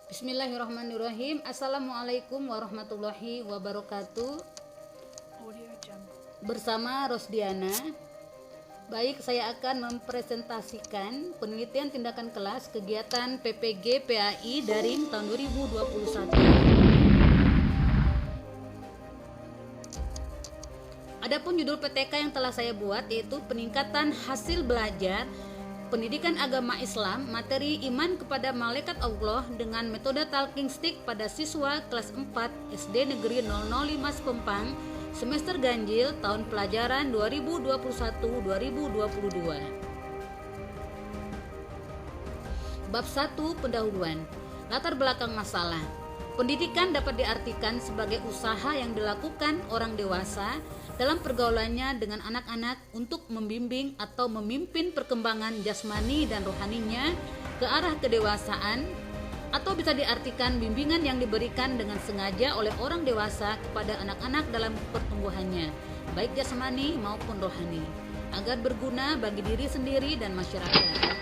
Bismillahirrahmanirrahim. Assalamualaikum warahmatullahi wabarakatuh. Bersama Rosdiana. Baik, saya akan mempresentasikan penelitian tindakan kelas kegiatan PPG PAI Daring tahun 2021. Adapun judul PTK yang telah saya buat yaitu peningkatan hasil belajar pendidikan agama Islam, materi iman kepada malaikat Allah dengan metode talking stick pada siswa kelas 4 SD Negeri 005 Sepempang, semester ganjil tahun pelajaran 2021-2022. Bab 1 pendahuluan. Latar belakang masalah. Pendidikan dapat diartikan sebagai usaha yang dilakukan orang dewasa dalam pergaulannya dengan anak-anak untuk membimbing atau memimpin perkembangan jasmani dan rohaninya ke arah kedewasaan, atau bisa diartikan bimbingan yang diberikan dengan sengaja oleh orang dewasa kepada anak-anak dalam pertumbuhannya, baik jasmani maupun rohani, agar berguna bagi diri sendiri dan masyarakat.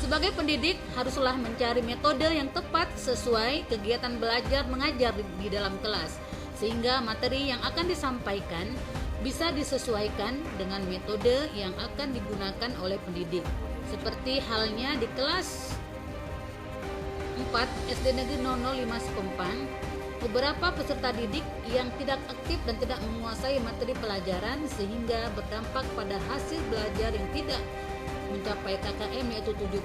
Sebagai pendidik, haruslah mencari metode yang tepat sesuai kegiatan belajar mengajar di dalam kelas, sehingga materi yang akan disampaikan bisa disesuaikan dengan metode yang akan digunakan oleh pendidik. Seperti halnya di kelas 4 SD Negeri 005 Sepempang, beberapa peserta didik yang tidak aktif dan tidak menguasai materi pelajaran sehingga berdampak pada hasil belajar yang tidak mencapai KKM yaitu 70.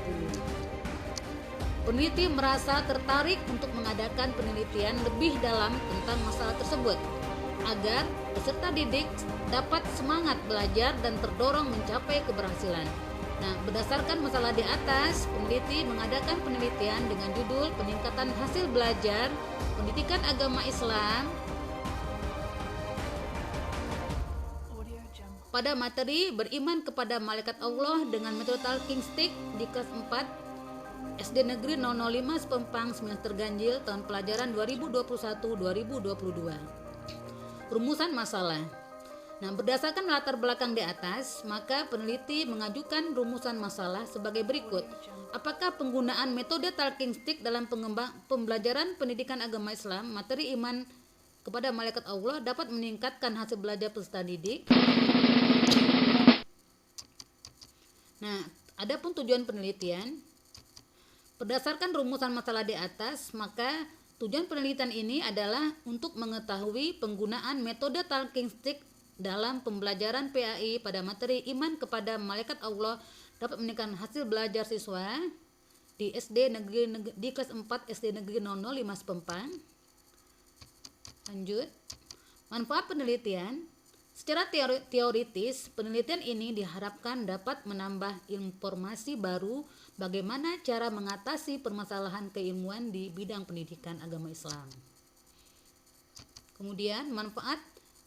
Peneliti merasa tertarik untuk mengadakan penelitian lebih dalam tentang masalah tersebut agar peserta didik dapat semangat belajar dan terdorong mencapai keberhasilan. Nah, berdasarkan masalah di atas, peneliti mengadakan penelitian dengan judul peningkatan hasil belajar pendidikan agama Islam pada materi beriman kepada malaikat Allah dengan metode talking stick di kelas 4 SD Negeri 005 Sepempang, semester ganjil tahun pelajaran 2021-2022. Rumusan masalah. Nah, berdasarkan latar belakang di atas, maka peneliti mengajukan rumusan masalah sebagai berikut. Apakah penggunaan metode talking stick dalam pembelajaran pendidikan agama Islam, materi iman kepada malaikat Allah dapat meningkatkan hasil belajar peserta didik? Nah, adapun tujuan penelitian. Berdasarkan rumusan masalah di atas, maka tujuan penelitian ini adalah untuk mengetahui penggunaan metode talking stick dalam pembelajaran PAI pada materi iman kepada malaikat Allah dapat meningkatkan hasil belajar siswa di di kelas 4 SD Negeri 005 Sepempang. Lanjut. Manfaat penelitian. Secara teoritis, penelitian ini diharapkan dapat menambah informasi baru bagaimana cara mengatasi permasalahan keilmuan di bidang pendidikan agama Islam. Kemudian, manfaat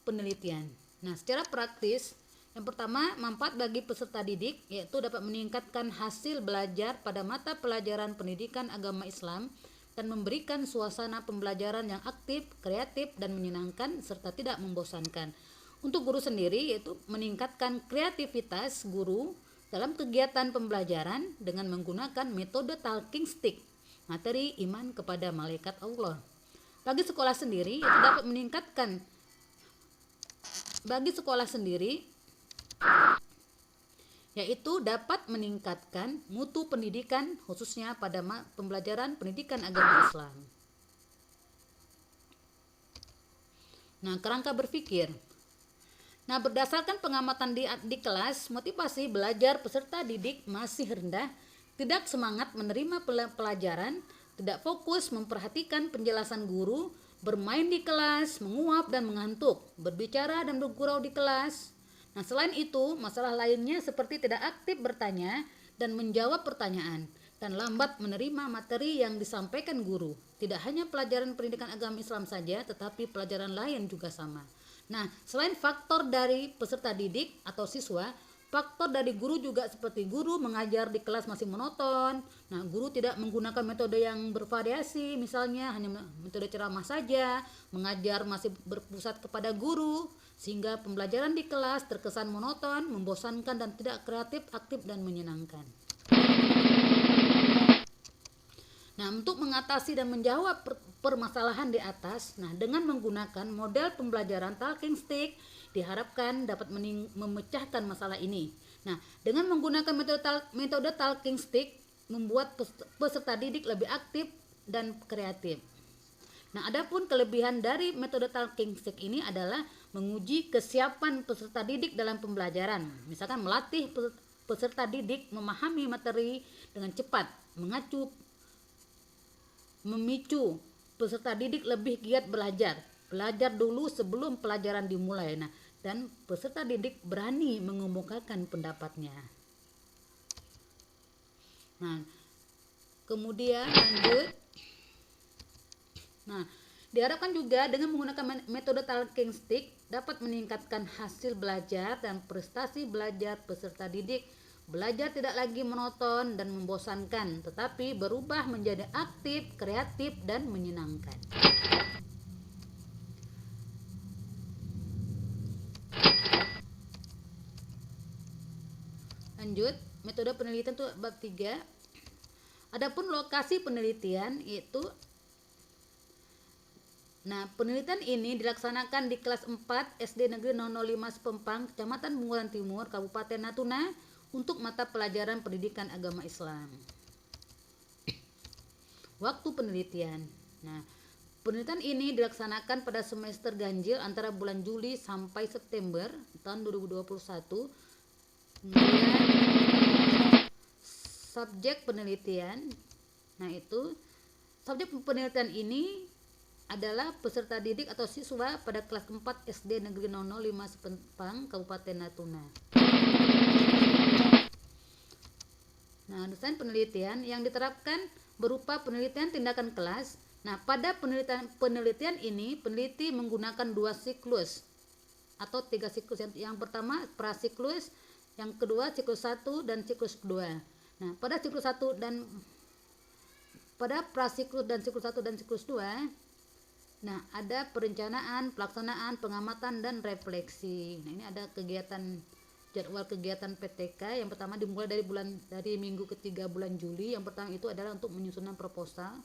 penelitian. Nah, secara praktis, yang pertama, manfaat bagi peserta didik yaitu dapat meningkatkan hasil belajar pada mata pelajaran pendidikan agama Islam dan memberikan suasana pembelajaran yang aktif, kreatif, dan menyenangkan serta tidak membosankan. Untuk guru sendiri yaitu meningkatkan kreativitas guru dalam kegiatan pembelajaran dengan menggunakan metode talking stick, materi iman kepada malaikat Allah. Bagi sekolah sendiri yaitu dapat meningkatkan yaitu dapat meningkatkan mutu pendidikan khususnya pada pembelajaran pendidikan agama Islam. Nah, kerangka berpikir. Nah, berdasarkan pengamatan di kelas, motivasi belajar peserta didik masih rendah, tidak semangat menerima pelajaran, tidak fokus memperhatikan penjelasan guru, bermain di kelas, menguap dan mengantuk, berbicara dan bergurau di kelas. Nah, selain itu, masalah lainnya seperti tidak aktif bertanya dan menjawab pertanyaan, dan lambat menerima materi yang disampaikan guru. Tidak hanya pelajaran pendidikan agama Islam saja, tetapi pelajaran lain juga sama. Nah, selain faktor dari peserta didik atau siswa, faktor dari guru juga seperti guru mengajar di kelas masih monoton. Nah, guru tidak menggunakan metode yang bervariasi, misalnya hanya metode ceramah saja, mengajar masih berpusat kepada guru, sehingga pembelajaran di kelas terkesan monoton, membosankan dan tidak kreatif, aktif dan menyenangkan. Nah, untuk mengatasi dan menjawab permasalahan di atas, nah dengan menggunakan model pembelajaran talking stick diharapkan dapat memecahkan masalah ini. Nah, dengan menggunakan metode talking stick membuat peserta didik lebih aktif dan kreatif. Nah, adapun kelebihan dari metode talking stick ini adalah menguji kesiapan peserta didik dalam pembelajaran. Misalkan melatih peserta didik memahami materi dengan cepat, memicu peserta didik lebih giat belajar dulu sebelum pelajaran dimulai. Nah, dan peserta didik berani mengemukakan pendapatnya. Nah, kemudian lanjut. Nah, diharapkan juga dengan menggunakan metode talking stick dapat meningkatkan hasil belajar dan prestasi belajar peserta didik. Belajar tidak lagi monoton dan membosankan, tetapi berubah menjadi aktif, kreatif, dan menyenangkan. Lanjut, metode penelitian itu bab 3. Adapun lokasi penelitian yaitu penelitian ini dilaksanakan di kelas 4 SD Negeri 005 Sepempang, Kecamatan Bunguran Timur, Kabupaten Natuna untuk mata pelajaran pendidikan agama Islam. Waktu penelitian. Nah, penelitian ini dilaksanakan pada semester ganjil antara bulan Juli sampai September tahun 2021. Kemudian subjek penelitian. Nah, itu subjek penelitian ini adalah peserta didik atau siswa pada kelas 4 SD Negeri 005 Sepempang, Kabupaten Natuna. Nah, desain penelitian yang diterapkan berupa penelitian tindakan kelas. Nah, pada penelitian ini peneliti menggunakan 2 siklus atau 3 siklus. Yang pertama prasiklus, yang kedua siklus 1 dan siklus 2. Nah, pada siklus 1 dan pada prasiklus dan siklus 1 dan siklus 2, nah ada perencanaan, pelaksanaan, pengamatan dan refleksi. Nah, ini ada jadwal kegiatan PTK. Yang pertama dimulai dari minggu ketiga bulan Juli. Yang pertama itu adalah untuk menyusun proposal,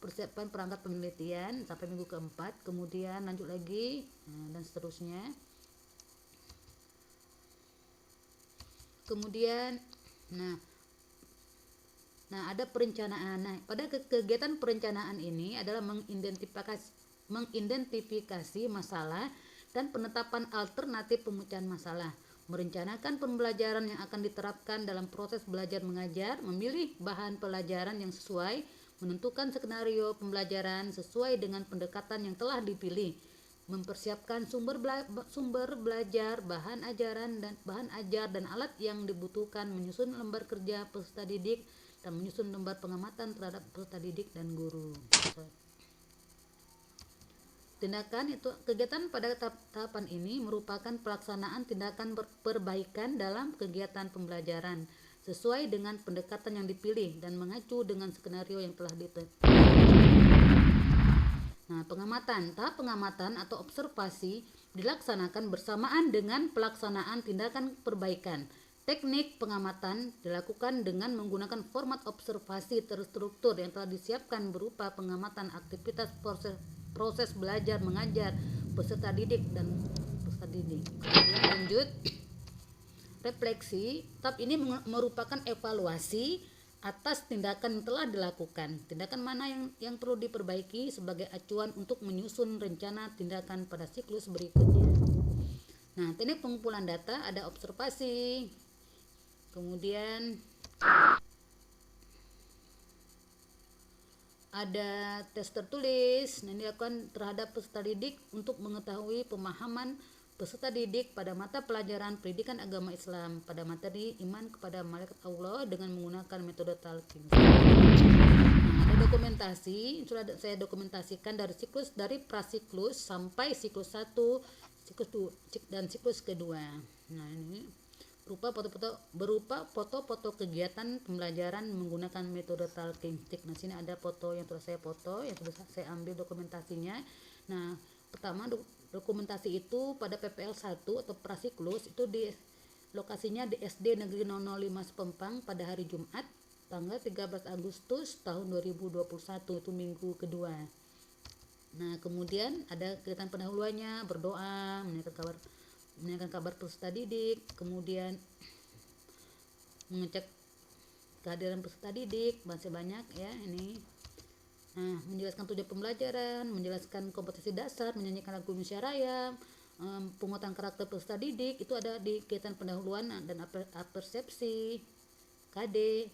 persiapan perangkat penelitian sampai minggu keempat. Kemudian lanjut lagi dan seterusnya. Kemudian nah ada perencanaan. Nah, pada kegiatan perencanaan ini adalah mengidentifikasi masalah dan penetapan alternatif pemecahan masalah, merencanakan pembelajaran yang akan diterapkan dalam proses belajar mengajar, memilih bahan pelajaran yang sesuai, menentukan skenario pembelajaran sesuai dengan pendekatan yang telah dipilih, mempersiapkan sumber belajar, bahan ajar dan alat yang dibutuhkan, menyusun lembar kerja peserta didik dan menyusun lembar pengamatan terhadap peserta didik dan guru. Tindakan itu kegiatan pada tahapan ini merupakan pelaksanaan tindakan perbaikan dalam kegiatan pembelajaran sesuai dengan pendekatan yang dipilih dan mengacu dengan skenario yang telah ditetapkan. Nah, tahap pengamatan atau observasi dilaksanakan bersamaan dengan pelaksanaan tindakan perbaikan. Teknik pengamatan dilakukan dengan menggunakan format observasi terstruktur yang telah disiapkan berupa pengamatan aktivitas proses belajar mengajar peserta didik dan peserta didik. Kemudian lanjut refleksi. Tahap ini merupakan evaluasi atas tindakan yang telah dilakukan. Tindakan mana yang perlu diperbaiki sebagai acuan untuk menyusun rencana tindakan pada siklus berikutnya. Nah, teknik pengumpulan data ada observasi. Kemudian ada tes tertulis. Nah, ini dilakukan terhadap peserta didik untuk mengetahui pemahaman peserta didik pada mata pelajaran pendidikan agama Islam pada materi iman kepada malaikat Allah dengan menggunakan metode talqin. Nah, ada dokumentasi, sudah saya dokumentasikan dari prasiklus sampai siklus 1, siklus 2 dan siklus kedua. Nah, ini berupa foto-foto kegiatan pembelajaran menggunakan metode talking stick. Nah, sini ada foto yang sudah saya foto, yang sudah saya ambil dokumentasinya. Nah, pertama dokumentasi itu pada PPL 1 atau prasiklus itu di lokasinya di SD Negeri 005 Sepempang pada hari Jumat. tanggal 13 Agustus tahun 2021, itu minggu kedua. Nah, kemudian ada kegiatan pendahuluannya, berdoa, menanyakan kabar peserta didik, kemudian mengecek kehadiran peserta didik, masih banyak ya ini. Nah, menjelaskan tujuan pembelajaran, menjelaskan kompetensi dasar, menyanyikan lagu Indonesia Raya, penguatan karakter peserta didik, itu ada di kegiatan pendahuluan dan persepsi KD,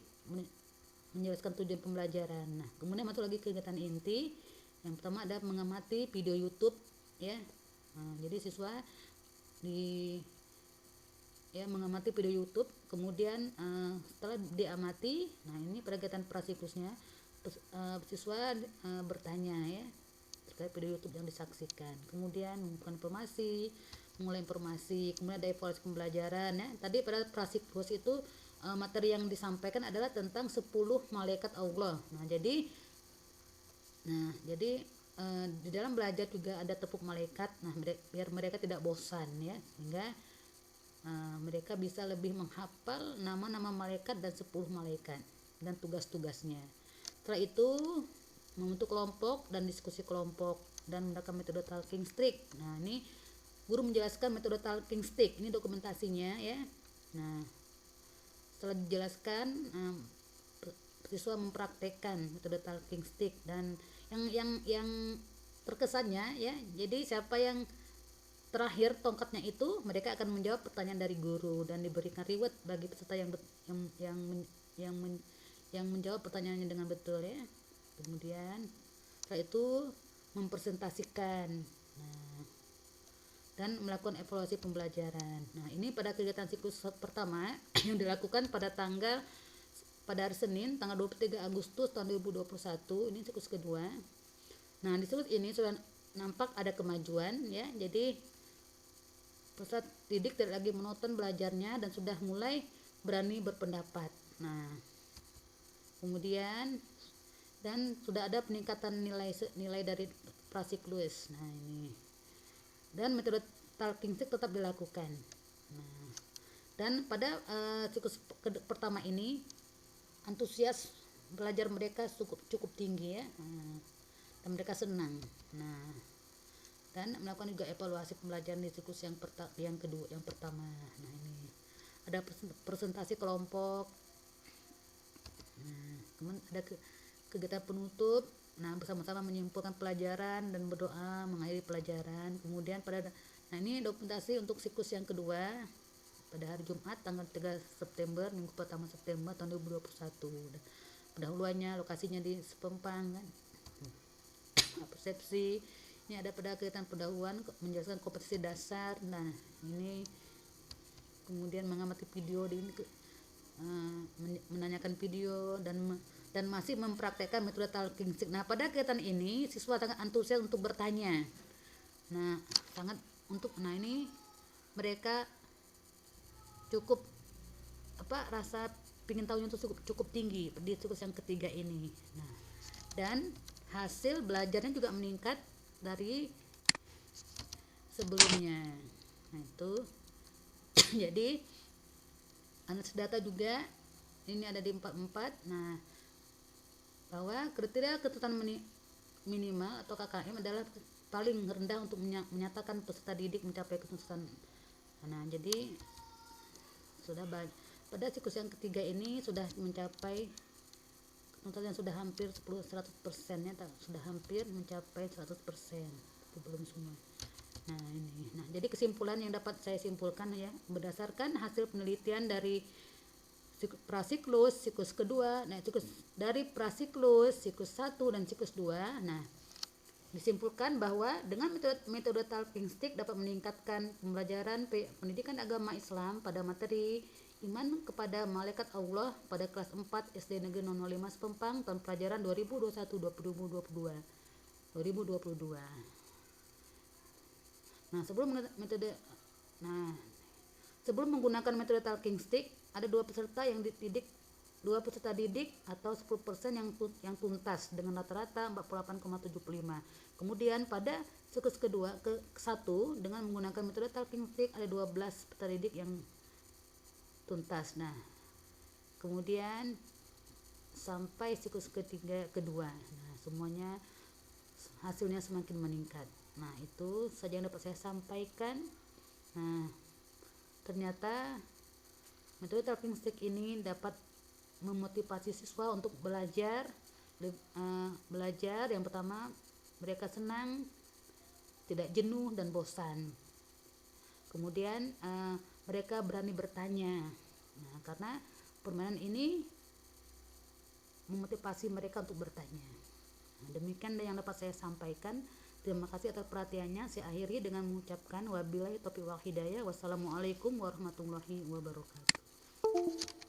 menjelaskan tujuan pembelajaran. Nah, kemudian masuk lagi kegiatan inti. Yang pertama ada mengamati video YouTube ya. Nah, jadi siswa mengamati video YouTube, kemudian setelah diamati, nah ini pada kegiatan prasiklusnya siswa bertanya ya terkait video YouTube yang disaksikan, kemudian mengumpulkan informasi, mengulang informasi, kemudian ada evaluasi pembelajaran ya. Tadi pada prasiklus itu materi yang disampaikan adalah tentang 10 malaikat Allah. Nah jadi di dalam belajar juga ada tepuk malaikat. Nah, biar mereka tidak bosan ya, sehingga mereka bisa lebih menghafal nama-nama malaikat dan 10 malaikat dan tugas-tugasnya. Setelah itu membentuk kelompok dan diskusi kelompok dan menggunakan metode talking stick. Nah, ini guru menjelaskan metode talking stick, ini dokumentasinya ya. Nah, setelah dijelaskan siswa mempraktekkan metode talking stick, dan yang terkesannya ya, jadi siapa yang terakhir tongkatnya itu mereka akan menjawab pertanyaan dari guru dan diberikan reward bagi peserta yang menjawab pertanyaannya dengan betul ya. Kemudian setelah itu mempresentasikan dan melakukan evaluasi pembelajaran. Nah, ini pada kegiatan siklus pertama yang dilakukan pada hari Senin tanggal 23 Agustus tahun 2021, ini siklus kedua. Nah, di siklus ini sudah nampak ada kemajuan ya. Jadi peserta didik tidak lagi monoton belajarnya dan sudah mulai berani berpendapat. Nah, kemudian dan sudah ada peningkatan nilai dari prasiklus. Nah, ini. Dan metode talking stick tetap dilakukan. Nah, dan pada siklus pertama ini antusias belajar mereka cukup tinggi ya. Dan mereka senang. Nah, dan melakukan juga evaluasi pembelajaran di siklus yang pertama. Nah, ini ada presentasi kelompok. Nah, kemudian ada kegiatan penutup. Nah, bersama-sama menyimpulkan pelajaran dan berdoa mengakhiri pelajaran. Kemudian ini dokumentasi untuk siklus yang kedua pada hari Jumat tanggal 3 September, minggu pertama September tahun 2021. Pendahuluannya lokasinya di Sepempang kan. Persepsi ini ada pada kegiatan pendahuluan menjelaskan kompetensi dasar. Nah, ini kemudian mengamati video menanyakan video dan masih mempraktekkan metode talking stick. Nah, pada kegiatan ini siswa sangat antusias untuk bertanya. Nah, ini mereka cukup rasa ingin tahunya itu cukup tinggi di siklus yang ketiga ini. Nah, dan hasil belajarnya juga meningkat dari sebelumnya. Nah, itu jadi analisis data juga ini ada di 44. Nah, bahwa kriteria ketuntasan minimal atau KKM adalah paling rendah untuk menyatakan peserta didik mencapai ketuntasan. Nah, jadi pada siklus yang ketiga ini sudah mencapai ketuntasan yang sudah hampir 100% ya, sudah hampir mencapai 100%, tapi belum semua. Nah, jadi kesimpulan yang dapat saya simpulkan ya, berdasarkan hasil penelitian dari prasiklus siklus kedua, dari prasiklus siklus 1 dan siklus 2. Nah, disimpulkan bahwa dengan metode talking stick dapat meningkatkan pembelajaran pendidikan agama Islam pada materi iman kepada malaikat Allah pada kelas 4 SD Negeri 005 Sepempang tahun pelajaran 2021-2022. Nah, sebelum menggunakan metode talking stick, ada dua peserta didik atau 10% yang tuntas dengan rata-rata 48,75. Kemudian pada siklus kedua ke-1 dengan menggunakan metode talking stick ada 12 peserta didik yang tuntas. Nah, kemudian sampai siklus kedua. Nah, semuanya hasilnya semakin meningkat. Nah, itu saja yang dapat saya sampaikan. Nah, ternyata metode talking stick ini dapat memotivasi siswa untuk belajar. Yang pertama, mereka senang, tidak jenuh dan bosan. Kemudian mereka berani bertanya. Nah, karena permainan ini memotivasi mereka untuk bertanya. Nah, demikian yang dapat saya sampaikan. Terima kasih atas perhatiannya. Saya akhiri dengan mengucapkan wabillahi taufiq wal hidayah. Wassalamualaikum warahmatullahi wabarakatuh.